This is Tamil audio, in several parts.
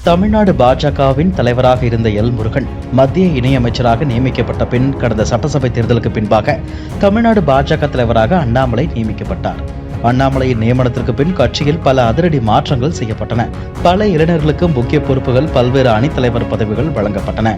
தமிழ்நாடு பாஜகவின் தலைவராக இருந்த எல் முருகன் மத்திய இணையமைச்சராக நியமிக்கப்பட்ட பின் கடந்த சட்டசபை தேர்தலுக்கு பின்பாக தமிழ்நாடு பாஜக தலைவராக அண்ணாமலை நியமிக்கப்பட்டார். அண்ணாமலையின் நியமனத்திற்கு பின் கட்சியில் பல அதிரடி மாற்றங்கள் செய்யப்பட்டன. பல இளைஞர்களுக்கு முக்கிய பொறுப்புகள், பல்வேறு அணித்தலைவர் பதவிகள் வழங்கப்பட்டன.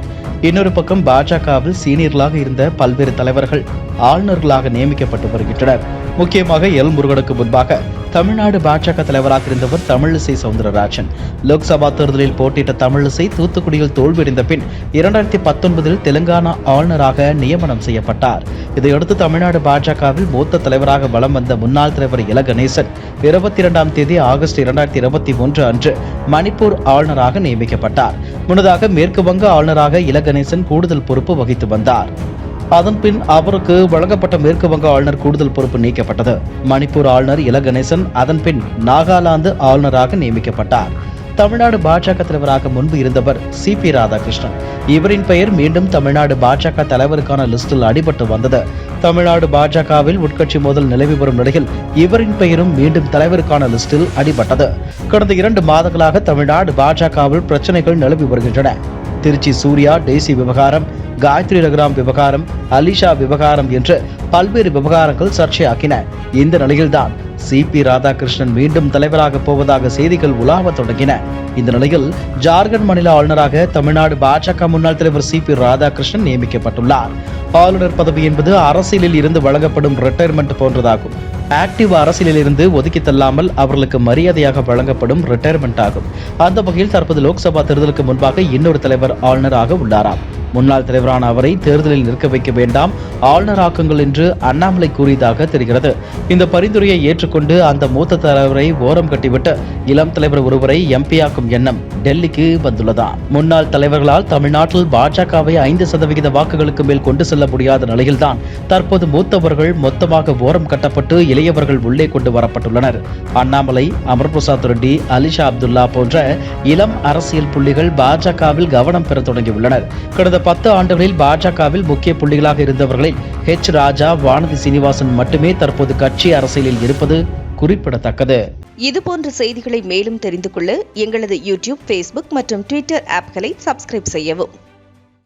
இன்னொரு பக்கம் பாஜகவில் சீனியர்களாக இருந்த பல்வேறு தலைவர்கள் ஆளுநர்களாக நியமிக்கப்பட்டு வருகின்றனர். முக்கியமாக எல் முருகனுக்கு முன்பாக தமிழ்நாடு பாஜக தலைவராக இருந்தவர் தமிழிசை சவுந்தரராஜன். லோக்சபா தேர்தலில் போட்டியிட்ட தமிழிசை தூத்துக்குடியில் தோல்வியடைந்த பின் 2019 தெலுங்கானா ஆளுநராக நியமனம் செய்யப்பட்டார். இதையடுத்து தமிழ்நாடு பாஜகவில் மூத்த தலைவராக வலம் வந்த முன்னாள் தலைவர் இல கணேசன் 22ஆம் தேதி ஆகஸ்ட் 2021 அன்று மணிப்பூர் ஆளுநராக நியமிக்கப்பட்டார். முன்னதாக மேற்கு வங்க ஆளுநராக இல கணேசன் கூடுதல் பொறுப்பு வகித்து வந்தார். அதன்பின் அவருக்கு வழங்கப்பட்ட மேற்கு வங்க ஆளுநர் கூடுதல் பொறுப்பு நீக்கப்பட்டது. மணிப்பூர் ஆளுநர் இல கணேசன் அதன்பின் நாகாலாந்து ஆளுநராக நியமிக்கப்பட்டார். தமிழ்நாடு பாஜக தலைவராக முன்பு இருந்தவர் சி.பி. ராதாகிருஷ்ணன். இவரின் பெயர் மீண்டும் தமிழ்நாடு பாஜக தலைவருக்கான லிஸ்டில் அடிபட்டு வந்தது. தமிழ்நாடு பாஜகவில் உட்கட்சி மோதல் நிலவி வரும் நிலையில் இவரின் பெயரும் மீண்டும் தலைவருக்கான லிஸ்டில் அடிபட்டது. கடந்த 2 மாதங்களாக தமிழ்நாடு பாஜகவில் பிரச்சனைகள் நிலவி வருகின்றன. திருச்சி சூர்யா டெய்சி விவகாரம், காயத்ரி ரகுராம் விவகாரம், அலிஷா விவகாரம் என்று பல்வேறு விவகாரங்கள் சர்ச்சையாக்கின. இந்த நிலையில்தான் சி.பி. ராதாகிருஷ்ணன் மீண்டும் தலைவராக போவதாக செய்திகள் உலாவ தொடங்கின. இந்த நிலையில் ஜார்க்கண்ட் மாநில ஆளுநராக தமிழ்நாடு பாஜக முன்னாள் தலைவர் சி.பி. ராதாகிருஷ்ணன் நியமிக்கப்பட்டுள்ளார். ஆளுநர் பதவி என்பது அரசியலில் இருந்து வழங்கப்படும் ரிட்டையர்மெண்ட் போன்றதாகும். ஆக்டிவ் அரசியலில் இருந்து ஒதுக்கி தள்ளாமல் அவர்களுக்கு மரியாதையாக வழங்கப்படும் ரிட்டையர்மெண்ட் ஆகும். அந்த வகையில் தற்போது லோக்சபா தேர்தலுக்கு முன்பாக இன்னொரு தலைவர் ஆளுநராக உள்ளாராம். முன்னாள் தலைவரான அவரை தேர்தலில் நிற்க வைக்க வேண்டாம், ஆளுநராக்குங்கள் என்று அண்ணாமலை கூறியதாக தெரிகிறது. இந்த பரிந்துரையை ஏற்றுக்கொண்டு அந்த மூத்த தலைவரை ஓரம் கட்டிவிட்டு இளம் தலைவர் ஒருவரை எம்பியாக்கும் எண்ணம் டெல்லிக்கு வந்துள்ளதா? முன்னாள் தலைவர்களால் தமிழ்நாட்டில் பாஜகவை 5% வாக்குகளுக்கு மேல் கொண்டு செல்ல முடியாத நிலையில்தான் தற்போது மூத்தவர்கள் மொத்தமாக ஓரம் கட்டப்பட்டு இளையவர்கள் உள்ளே கொண்டு வரப்பட்டுள்ளனர். அண்ணாமலை, அமர் பிரசாத் ரெட்டி, அலிஷா அப்துல்லா போன்ற இளம் அரசியல் புள்ளிகள் பாஜகவில் கவனம் பெற தொடங்கியுள்ளனர். கடந்த 10 ஆண்டுகளில் பாஜகவில் முக்கிய புள்ளிகளாக இருந்தவர்களில் ஹெச் ராஜா, வானதி சீனிவாசன் மட்டுமே தற்போது கட்சி அரசியலில் இருப்பது குறிப்பிடத்தக்கது. இதுபோன்ற செய்திகளை மேலும் தெரிந்து கொள்ள எங்களது யூடியூப், ஃபேஸ்புக் மற்றும் ட்விட்டர் ஆப்களை சப்ஸ்கிரைப் செய்யவும்.